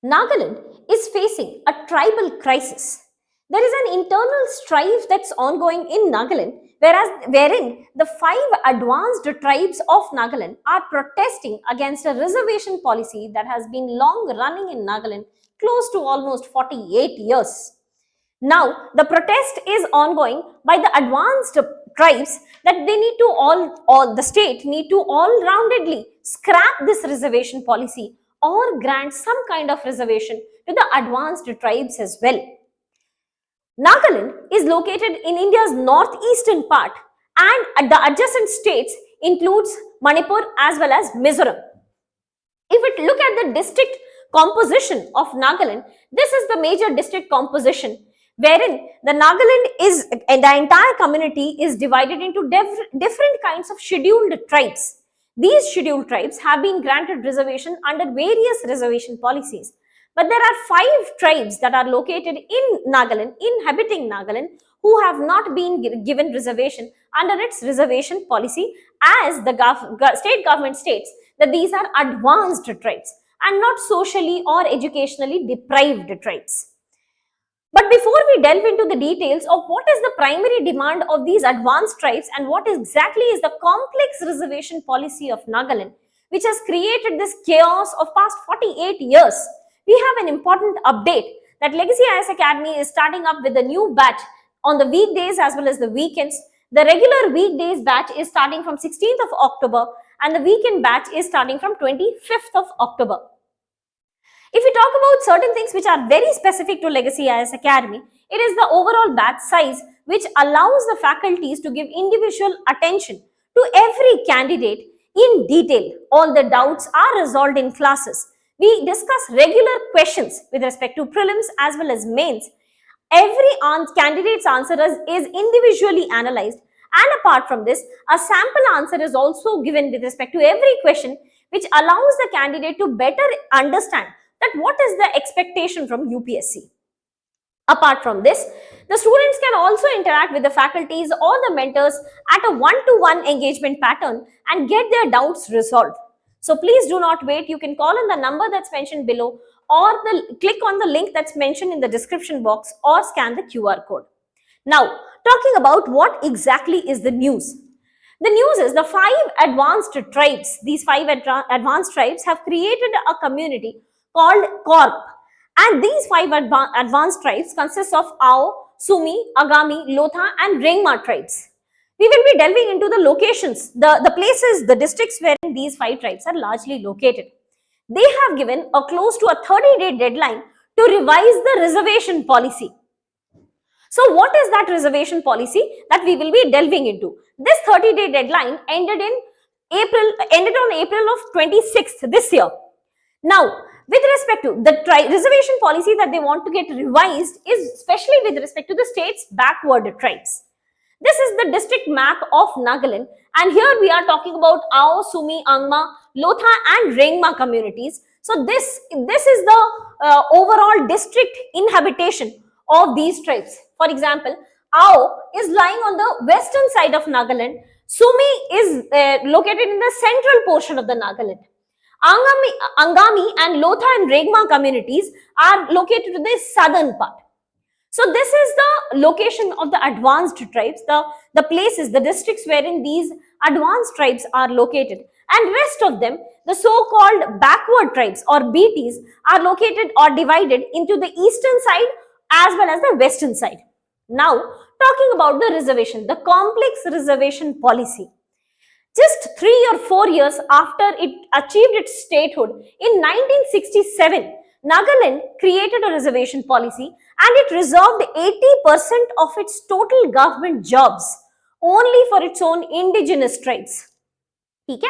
Nagaland is facing a tribal crisis. There is an internal strife that's ongoing in Nagaland, wherein the 5 advanced tribes of Nagaland are protesting against a reservation policy that has been long running in Nagaland, close to almost 48 years. Now, the protest is ongoing by the advanced tribes that they need to all the state need to all-roundedly scrap this reservation policy or grant some kind of reservation to the advanced tribes as well. Nagaland is located in India's northeastern part, and the adjacent states includes Manipur as well as Mizoram. If we look at the district composition of Nagaland, this is the major district composition wherein the Nagaland is, the entire community is divided into different kinds of scheduled tribes. These scheduled tribes have been granted reservation under various reservation policies. But there are 5 tribes that are located in Nagaland, inhabiting Nagaland, who have not been given reservation under its reservation policy, as the state government states that these are advanced tribes and not socially or educationally deprived tribes. But before we delve into the details of what is the primary demand of these advanced tribes and what exactly is the complex reservation policy of Nagaland, which has created this chaos of past 48 years, we have an important update that Legacy IAS Academy is starting up with a new batch on the weekdays as well as the weekends. The regular weekdays batch is starting from 16th of October and the weekend batch is starting from 25th of October. If we talk about certain things which are very specific to Legacy IAS Academy, it is the overall batch size which allows the faculties to give individual attention to every candidate in detail. All the doubts are resolved in classes. We discuss regular questions with respect to prelims as well as mains. Every candidate's answer is individually analyzed, and apart from this, a sample answer is also given with respect to every question, which allows the candidate to better understand that what is the expectation from UPSC. Apart from this, the students can also interact with the faculties or the mentors at a one-to-one engagement pattern and get their doubts resolved. So please do not wait. You can call on the number that's mentioned below or click on the link that's mentioned in the description box or scan the QR code. Now, talking about what exactly is the news. The news is the 5 advanced tribes, these 5 advanced tribes have created a community called Corp. And these 5 advanced tribes consist of Ao, Sumi, Agami, Lotha and Rengma tribes. We will be delving into the locations, the places, the districts wherein these 5 tribes are largely located. They have given a close to a 30-day deadline to revise the reservation policy. So what is that reservation policy that we will be delving into? This 30-day deadline ended on April of 26th this year. Now, with respect to the reservation policy that they want to get revised is especially with respect to the state's backward tribes. This is the district map of Nagaland, and here we are talking about Ao, Sumi, Angma, Lotha and Rengma communities. So this is the overall district inhabitation of these tribes. For example, Ao is lying on the western side of Nagaland. Sumi is located in the central portion of the Nagaland. Angami and Lotha and Rengma communities are located to the southern part. So this is the location of the advanced tribes, the places, the districts wherein these advanced tribes are located. And rest of them, the so-called backward tribes or BTs, are located or divided into the eastern side as well as the western side. Now, talking about the reservation, the complex reservation policy. Just 3 or 4 years after it achieved its statehood, in 1967, Nagaland created a reservation policy and it reserved 80% of its total government jobs only for its own indigenous tribes. Okay?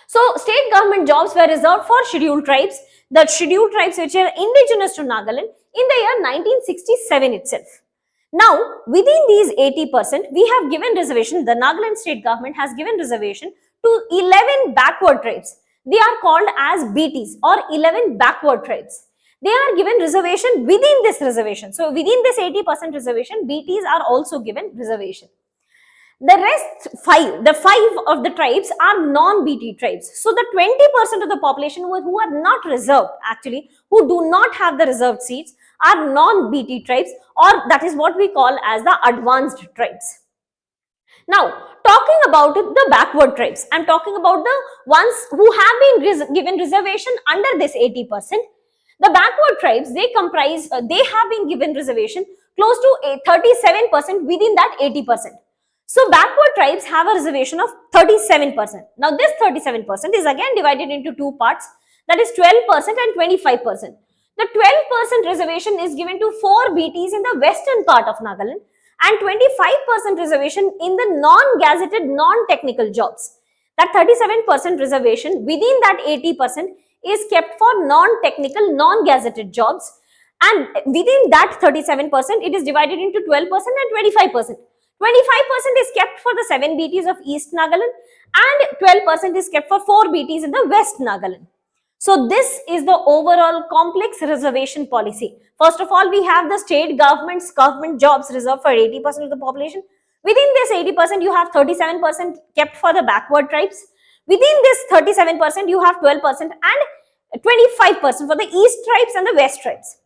So, state government jobs were reserved for scheduled tribes, the scheduled tribes which are indigenous to Nagaland in the year 1967 itself. Now, within these 80%, we have given reservation, the Nagaland state government has given reservation to 11 backward tribes. They are called as BTs or 11 backward tribes. They are given reservation within this reservation. So, within this 80% reservation, BTs are also given reservation. The rest five, the five of the tribes are non-BT tribes. So the 20% of the population who are not reserved, actually, who do not have the reserved seats, are non-BT tribes, or that is what we call as the advanced tribes. Now, talking about the backward tribes, I am talking about the ones who have been given reservation under this 80%. The backward tribes, they comprise, they have been given reservation close to 37% within that 80%. So, backward tribes have a reservation of 37%. Now, this 37% is again divided into two parts, that is 12% and 25%. The 12% reservation is given to 4 BTs in the western part of Nagaland and 25% reservation in the non-gazetted, non-technical jobs. That 37% reservation within that 80% is kept for non-technical, non-gazetted jobs, and within that 37% it is divided into 12% and 25%. 25% is kept for the 7 BTs of East Nagaland and 12% is kept for 4 BTs in the West Nagaland. So this is the overall complex reservation policy. First of all, we have the state government jobs reserved for 80% of the population. Within this 80%, you have 37% kept for the backward tribes. Within this 37%, you have 12% and 25% for the East tribes and the West tribes.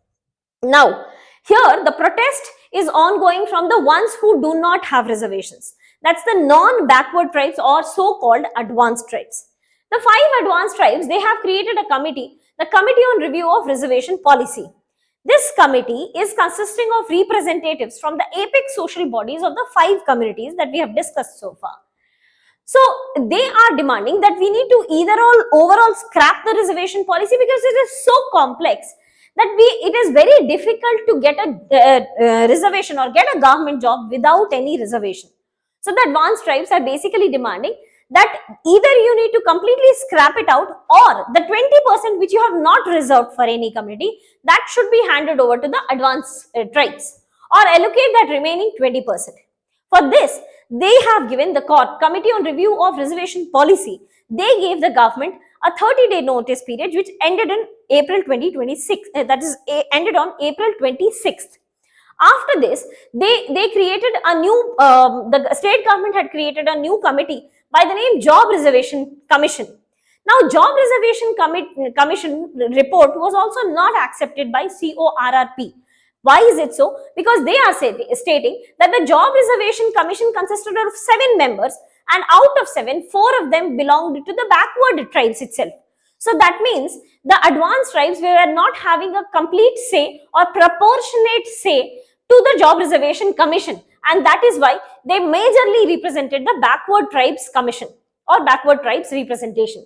Now, here the protest is ongoing from the ones who do not have reservations. That's the non-backward tribes or so-called advanced tribes. The 5 advanced tribes, they have created a committee, the Committee on Review of Reservation Policy. This committee is consisting of representatives from the apex social bodies of the 5 communities that we have discussed so far. So they are demanding that we need to either overall scrap the reservation policy because it is so complex that it is very difficult to get a reservation or get a government job without any reservation. So the advanced tribes are basically demanding that either you need to completely scrap it out, or the 20% which you have not reserved for any community, that should be handed over to the advanced tribes, or allocate that remaining 20%. For this, they have given the Committee on Review of Reservation Policy, they gave the government a 30-day notice period which ended in April 2026, that is ended on April 26th. After this, they created a new, the state government had created a new committee by the name Job Reservation Commission. Now, Job Reservation Commission report was also not accepted by CORRP. Why is it so? Because they are stating that the Job Reservation Commission consisted of 7 members, and out of 7, 4 of them belonged to the backward tribes itself. So that means the advanced tribes were not having a complete say or proportionate say to the Job Reservation Commission, and that is why they majorly represented the backward tribes commission or backward tribes representation.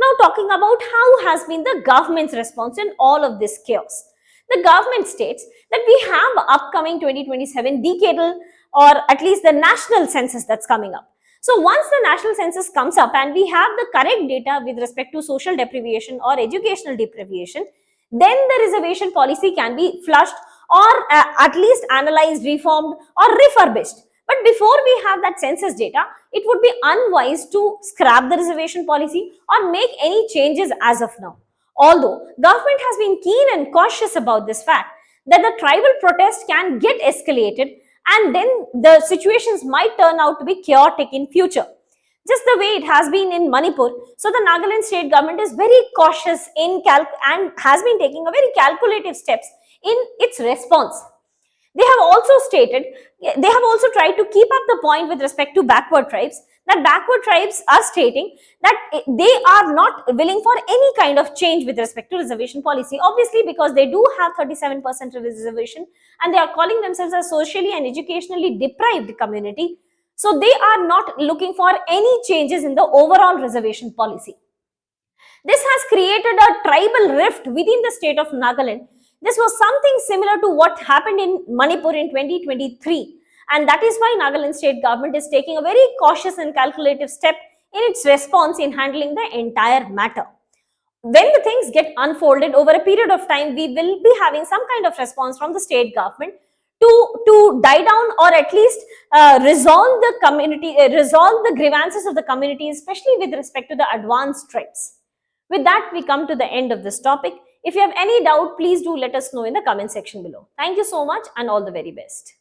Now, talking about how has been the government's response in all of this chaos. The government states that we have upcoming 2027 decadal or at least the national census that's coming up. So once the national census comes up and we have the correct data with respect to social deprivation or educational deprivation, then the reservation policy can be flushed or at least analyzed, reformed or refurbished. But before we have that census data, it would be unwise to scrap the reservation policy or make any changes as of now. Although government has been keen and cautious about this fact that the tribal protest can get escalated and then the situations might turn out to be chaotic in future, just the way it has been in Manipur. So the Nagaland state government is very cautious in and has been taking a very calculative steps in its response. They have also stated, they have also tried to keep up the point with respect to backward tribes, that backward tribes are stating that they are not willing for any kind of change with respect to reservation policy, obviously because they do have 37% reservation and they are calling themselves a socially and educationally deprived community. So they are not looking for any changes in the overall reservation policy. This has created a tribal rift within the state of Nagaland. This was something similar to what happened in Manipur in 2023. And that is why Nagaland state government is taking a very cautious and calculative step in its response in handling the entire matter. When the things get unfolded over a period of time, we will be having some kind of response from the state government to die down or at least resolve the grievances of the community, especially with respect to the advanced tribes. With that, we come to the end of this topic. If you have any doubt, please do let us know in the comment section below. Thank you so much and all the very best.